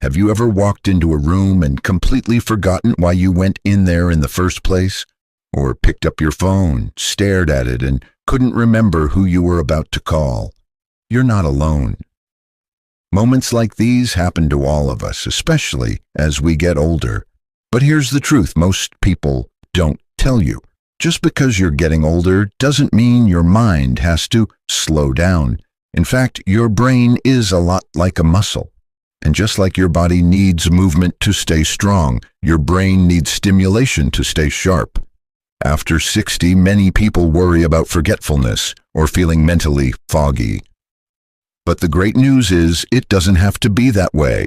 Have you ever walked into a room and completely forgotten why you went in there in the first place? Or picked up your phone, stared at it, and couldn't remember who you were about to call? You're not alone. Moments like these happen to all of us, especially as we get older. But here's the truth most people don't tell you. Just because you're getting older doesn't mean your mind has to slow down. In fact, your brain is a lot like a muscle. And just like your body needs movement to stay strong, your brain needs stimulation to stay sharp. After 60, many people worry about forgetfulness or feeling mentally foggy. But the great news is it doesn't have to be that way.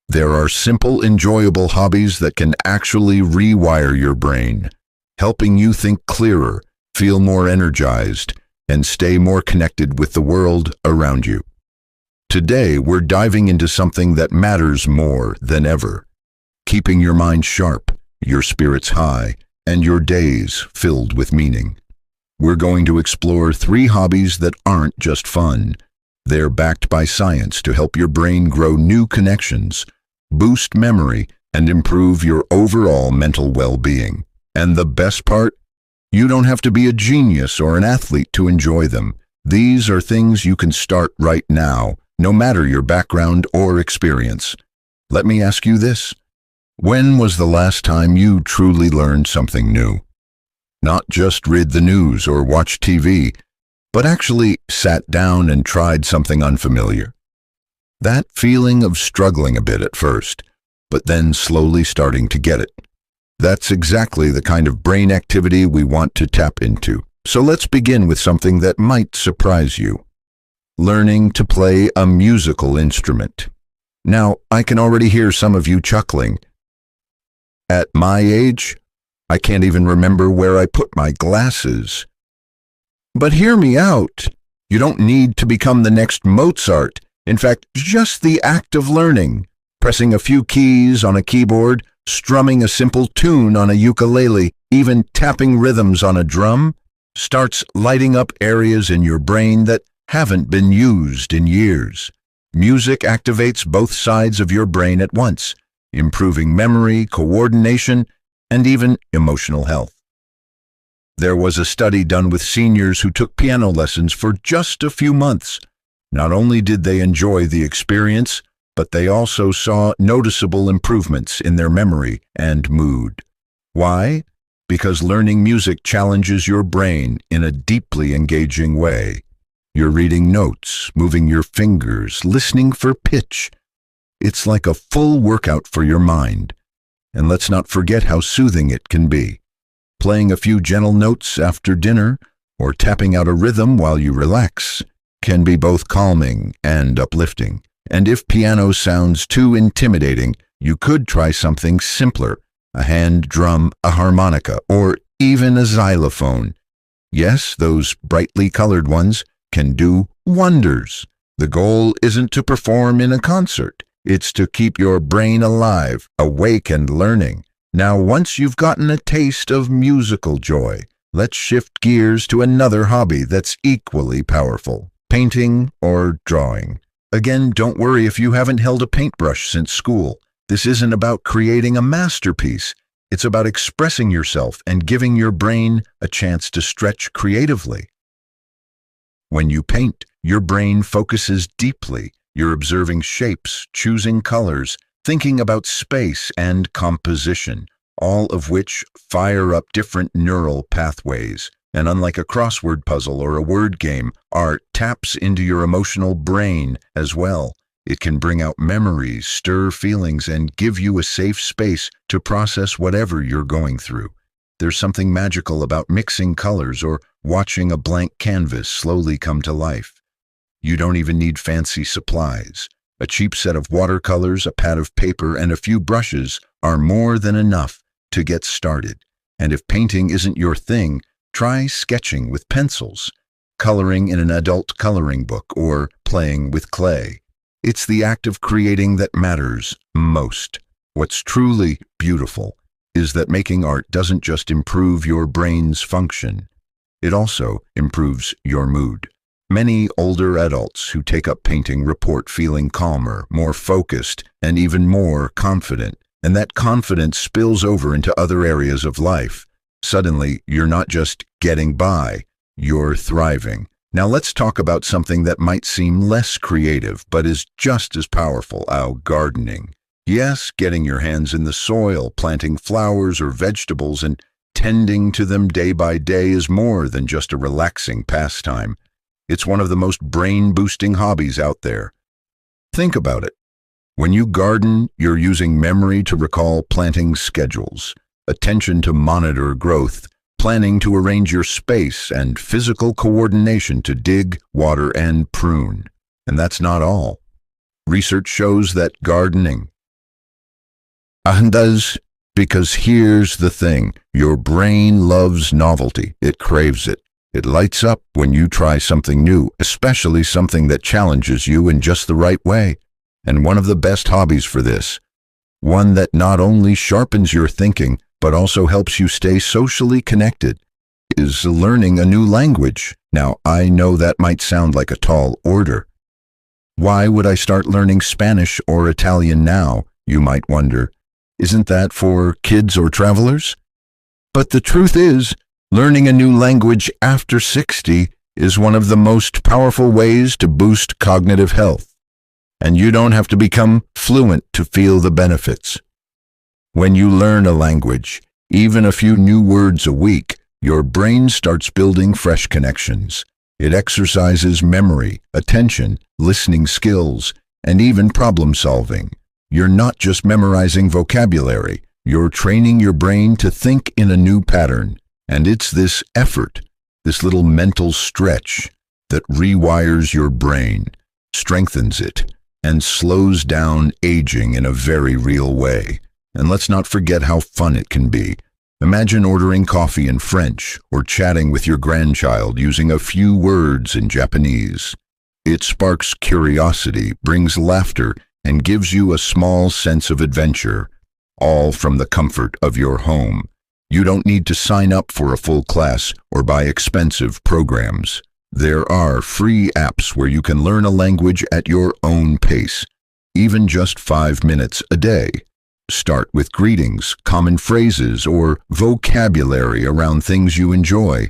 There are simple, enjoyable hobbies that can actually rewire your brain, helping you think clearer, feel more energized, and stay more connected with the world around you. Today, we're diving into something that matters more than ever, keeping your mind sharp, your spirits high, and your days filled with meaning. We're going to explore 3 hobbies that aren't just fun. They're backed by science to help your brain grow new connections, boost memory, and improve your overall mental well-being. And the best part? You don't have to be a genius or an athlete to enjoy them. These are things you can start right now, no matter your background or experience. Let me ask you this. When was the last time you truly learned something new? Not just read the news or watch TV, but actually sat down and tried something unfamiliar. That feeling of struggling a bit at first, but then slowly starting to get it. That's exactly the kind of brain activity we want to tap into. So let's begin with something that might surprise you. Learning to play a musical instrument. Now, I can already hear some of you chuckling. At my age, I can't even remember where I put my glasses. But hear me out. You don't need to become the next Mozart. In fact, just the act of learning, pressing a few keys on a keyboard, strumming a simple tune on a ukulele, even tapping rhythms on a drum, starts lighting up areas in your brain that haven't been used in years. Music activates both sides of your brain at once, improving memory, coordination, and even emotional health. There was a study done with seniors who took piano lessons for just a few months. Not only did they enjoy the experience, but they also saw noticeable improvements in their memory and mood. Why? Because learning music challenges your brain in a deeply engaging way. You're reading notes, moving your fingers, listening for pitch. It's like a full workout for your mind. And let's not forget how soothing it can be. Playing a few gentle notes after dinner or tapping out a rhythm while you relax can be both calming and uplifting. And if piano sounds too intimidating, you could try something simpler, a hand drum, a harmonica, or even a xylophone. Yes, those brightly colored ones can do wonders. The goal isn't to perform in a concert. It's to keep your brain alive, awake and learning. Now, once you've gotten a taste of musical joy, let's shift gears to another hobby that's equally powerful, painting or drawing. Again, don't worry if you haven't held a paintbrush since school. This isn't about creating a masterpiece. It's about expressing yourself and giving your brain a chance to stretch creatively. When you paint, your brain focuses deeply. You're observing shapes, choosing colors, thinking about space and composition, all of which fire up different neural pathways. And unlike a crossword puzzle or a word game, art taps into your emotional brain as well. It can bring out memories, stir feelings, and give you a safe space to process whatever you're going through. There's something magical about mixing colors or watching a blank canvas slowly come to life. You don't even need fancy supplies. A cheap set of watercolors, a pad of paper, and a few brushes are more than enough to get started. And if painting isn't your thing, try sketching with pencils, coloring in an adult coloring book, or playing with clay. It's the act of creating that matters most. What's truly beautiful is that making art doesn't just improve your brain's function, it also improves your mood. Many older adults who take up painting report feeling calmer, more focused, and even more confident. And that confidence spills over into other areas of life. Suddenly, you're not just getting by, you're thriving. Now let's talk about something that might seem less creative, but is just as powerful, our gardening. Yes, getting your hands in the soil, planting flowers or vegetables, and tending to them day by day is more than just a relaxing pastime. It's one of the most brain-boosting hobbies out there. Think about it. When you garden, you're using memory to recall planting schedules, attention to monitor growth, planning to arrange your space, and physical coordination to dig, water, and prune. And that's not all. Research shows that gardening does, because here's the thing, your brain loves novelty. It craves it. It lights up when you try something new, especially something that challenges you in just the right way. And one of the best hobbies for this, one that not only sharpens your thinking, but also helps you stay socially connected, is learning a new language. Now, I know that might sound like a tall order. Why would I start learning Spanish or Italian now, you might wonder? Isn't that for kids or travelers? But the truth is, learning a new language after 60 is one of the most powerful ways to boost cognitive health. And you don't have to become fluent to feel the benefits. When you learn a language, even a few new words a week, your brain starts building fresh connections. It exercises memory, attention, listening skills, and even problem solving. You're not just memorizing vocabulary, you're training your brain to think in a new pattern. And it's this effort, this little mental stretch, that rewires your brain, strengthens it, and slows down aging in a very real way. And let's not forget how fun it can be. Imagine ordering coffee in French or chatting with your grandchild using a few words in Japanese. It sparks curiosity, brings laughter, and gives you a small sense of adventure, all from the comfort of your home. You don't need to sign up for a full class or buy expensive programs. There are free apps where you can learn a language at your own pace, even just 5 minutes a day. Start with greetings, common phrases, or vocabulary around things you enjoy.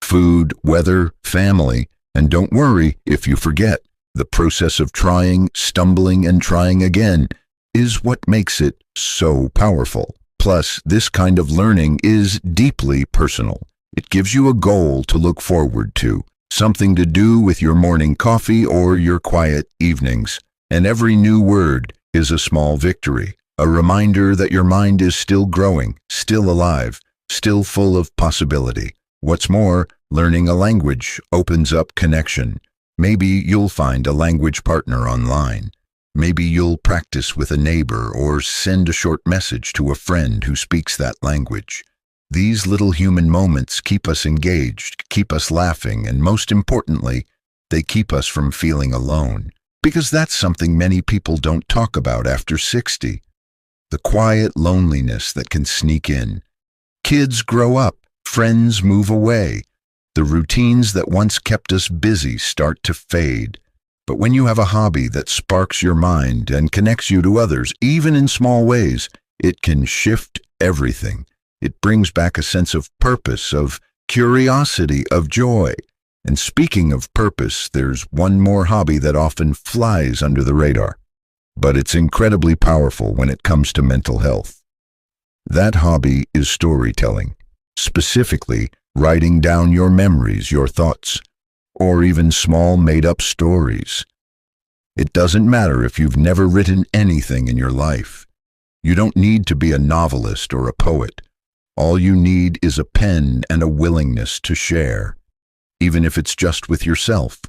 Food, weather, family, and don't worry if you forget. The process of trying, stumbling, and trying again is what makes it so powerful. Plus, this kind of learning is deeply personal. It gives you a goal to look forward to, something to do with your morning coffee or your quiet evenings. And every new word is a small victory, a reminder that your mind is still growing, still alive, still full of possibility. What's more, learning a language opens up connection. Maybe you'll find a language partner online. Maybe you'll practice with a neighbor or send a short message to a friend who speaks that language. These little human moments keep us engaged, keep us laughing, and most importantly, they keep us from feeling alone. Because that's something many people don't talk about after 60. The quiet loneliness that can sneak in. Kids grow up, friends move away. The routines that once kept us busy start to fade. But when you have a hobby that sparks your mind and connects you to others, even in small ways, it can shift everything. It brings back a sense of purpose, of curiosity, of joy. And speaking of purpose, there's one more hobby that often flies under the radar. But it's incredibly powerful when it comes to mental health. That hobby is storytelling, specifically writing down your memories, your thoughts, or even small made-up stories. It doesn't matter if you've never written anything in your life. You don't need to be a novelist or a poet. All you need is a pen and a willingness to share, even if it's just with yourself.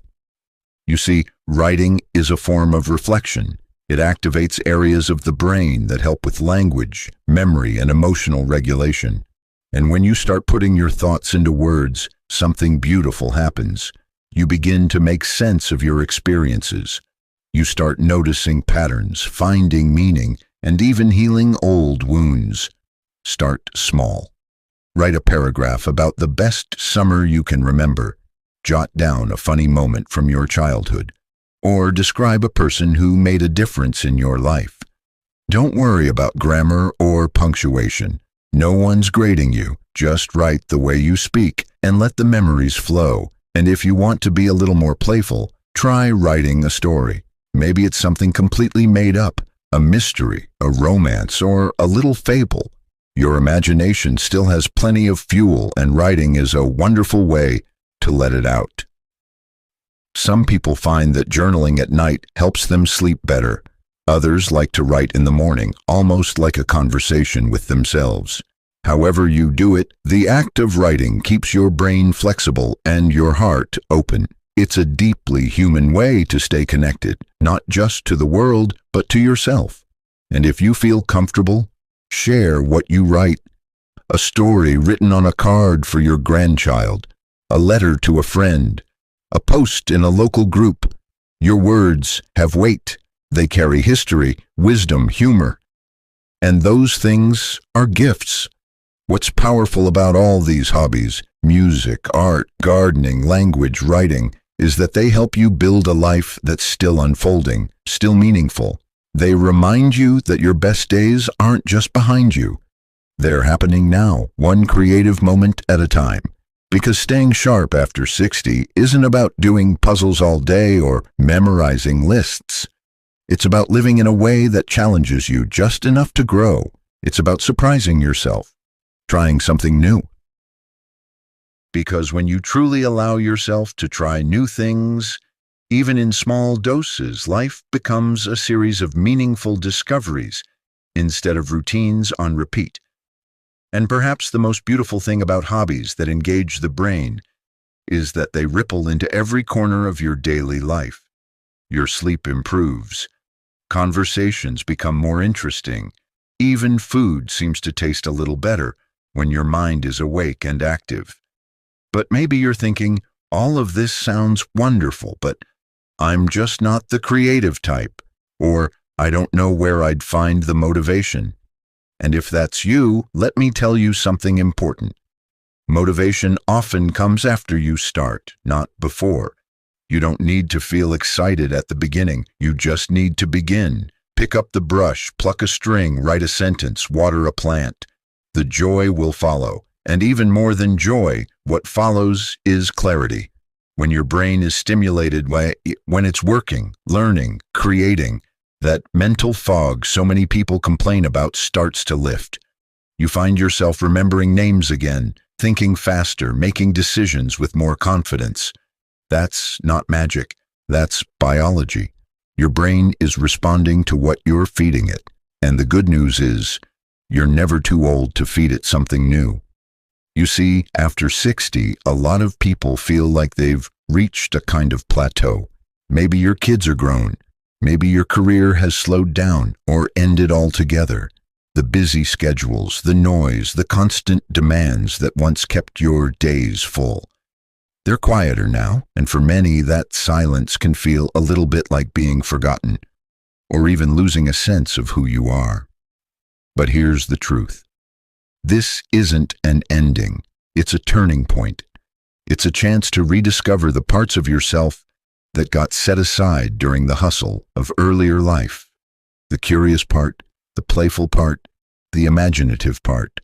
You see, writing is a form of reflection. It activates areas of the brain that help with language, memory, and emotional regulation. And when you start putting your thoughts into words, something beautiful happens. You begin to make sense of your experiences. You start noticing patterns, finding meaning, and even healing old wounds. Start small. Write a paragraph about the best summer you can remember. Jot down a funny moment from your childhood, or describe a person who made a difference in your life. Don't worry about grammar or punctuation. No one's grading you. Just write the way you speak and let the memories flow. And if you want to be a little more playful, try writing a story. Maybe it's something completely made up, a mystery, a romance, or a little fable. Your imagination still has plenty of fuel, and writing is a wonderful way to let it out. Some people find that journaling at night helps them sleep better. Others like to write in the morning, almost like a conversation with themselves. However you do it, the act of writing keeps your brain flexible and your heart open. It's a deeply human way to stay connected, not just to the world, but to yourself. And if you feel comfortable, share what you write. A story written on a card for your grandchild, a letter to a friend, a post in a local group. Your words have weight. They carry history, wisdom, humor. And those things are gifts. What's powerful about all these hobbies, music, art, gardening, language, writing, is that they help you build a life that's still unfolding, still meaningful. They remind you that your best days aren't just behind you. They're happening now, one creative moment at a time. Because staying sharp after 60 isn't about doing puzzles all day or memorizing lists. It's about living in a way that challenges you just enough to grow. It's about surprising yourself, trying something new. Because when you truly allow yourself to try new things, even in small doses, life becomes a series of meaningful discoveries instead of routines on repeat. And perhaps the most beautiful thing about hobbies that engage the brain is that they ripple into every corner of your daily life. Your sleep improves. Conversations become more interesting. Even food seems to taste a little better when your mind is awake and active. But maybe you're thinking, all of this sounds wonderful, but I'm just not the creative type, or I don't know where I'd find the motivation. And if that's you, let me tell you something important. Motivation often comes after you start, not before. You don't need to feel excited at the beginning. You just need to begin. Pick up the brush, pluck a string, write a sentence, water a plant. The joy will follow. And even more than joy, what follows is clarity. When your brain is stimulated, when it's working, learning, creating, that mental fog so many people complain about starts to lift. You find yourself remembering names again, thinking faster, making decisions with more confidence. That's not magic. That's biology. Your brain is responding to what you're feeding it. And the good news is, you're never too old to feed it something new. You see, after 60, a lot of people feel like they've reached a kind of plateau. Maybe your kids are grown. Maybe your career has slowed down or ended altogether. The busy schedules, the noise, the constant demands that once kept your days full. They're quieter now, and for many that silence can feel a little bit like being forgotten, or even losing a sense of who you are. But here's the truth. This isn't an ending. It's a turning point. It's a chance to rediscover the parts of yourself that got set aside during the hustle of earlier life. The curious part, the playful part, the imaginative part.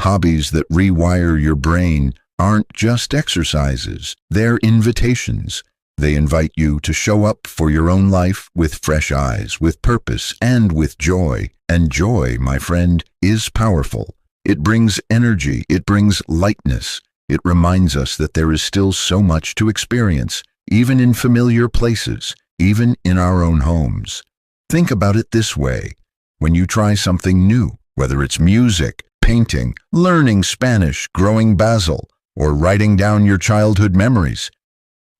Hobbies that rewire your brain aren't just exercises, they're invitations. They invite you to show up for your own life with fresh eyes, with purpose, and with joy. And joy, my friend, is powerful. It brings energy, it brings lightness. It reminds us that there is still so much to experience, even in familiar places, even in our own homes. Think about it this way. When you try something new, whether it's music, painting, learning Spanish, growing basil, or writing down your childhood memories,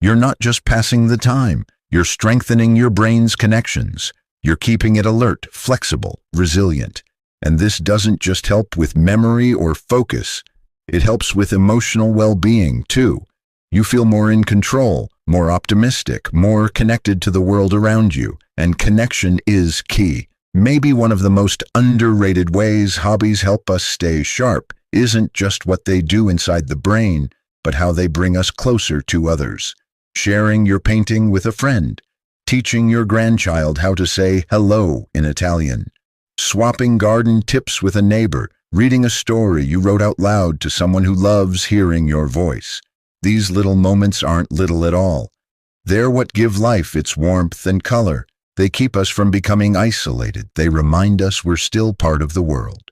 you're not just passing the time, you're strengthening your brain's connections. You're keeping it alert, flexible, resilient. And this doesn't just help with memory or focus, it helps with emotional well-being too. You feel more in control, more optimistic, more connected to the world around you, and connection is key. Maybe one of the most underrated ways hobbies help us stay sharp isn't just what they do inside the brain, but how they bring us closer to others. Sharing your painting with a friend, teaching your grandchild how to say hello in Italian, swapping garden tips with a neighbor, reading a story you wrote out loud to someone who loves hearing your voice. These little moments aren't little at all. They're what give life its warmth and color. They keep us from becoming isolated. They remind us we're still part of the world.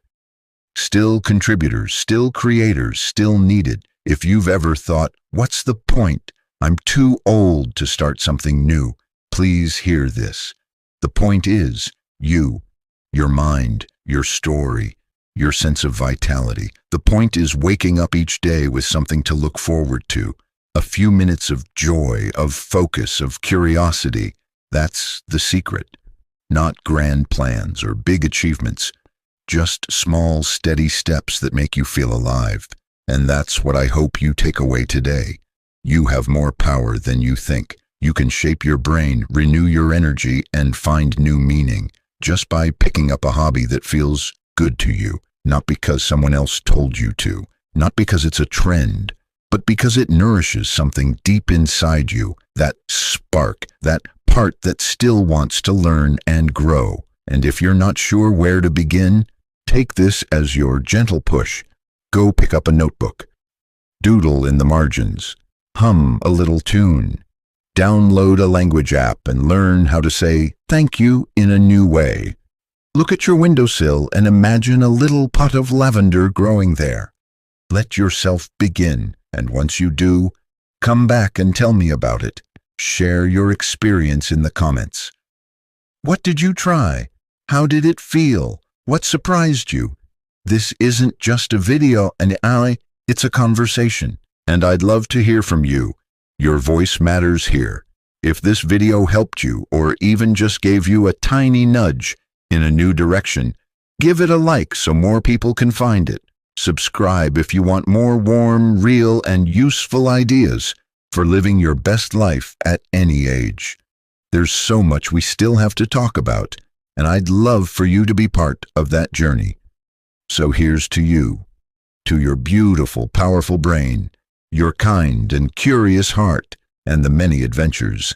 Still contributors, still creators, still needed. If you've ever thought, what's the point? I'm too old to start something new. Please hear this. The point is you, your mind, your story, your sense of vitality. The point is waking up each day with something to look forward to. A few minutes of joy, of focus, of curiosity. That's the secret. Not grand plans or big achievements. Just small, steady steps that make you feel alive. And that's what I hope you take away today. You have more power than you think. You can shape your brain, renew your energy, and find new meaning just by picking up a hobby that feels good to you, not because someone else told you to, not because it's a trend, but because it nourishes something deep inside you, that spark, that part that still wants to learn and grow. And if you're not sure where to begin, take this as your gentle push. Go pick up a notebook. Doodle in the margins. Hum a little tune. Download a language app and learn how to say thank you in a new way. Look at your windowsill and imagine a little pot of lavender growing there. Let yourself begin, and once you do, come back and tell me about it. Share your experience in the comments. What did you try? How did it feel? What surprised you? This isn't just a video, it's a conversation, and I'd love to hear from you. Your voice matters here. If this video helped you, or even just gave you a tiny nudge in a new direction, give it a like so more people can find it. Subscribe if you want more warm, real, and useful ideas for living your best life at any age. There's so much we still have to talk about, and I'd love for you to be part of that journey. So here's to you, to your beautiful, powerful brain, your kind and curious heart, and the many adventures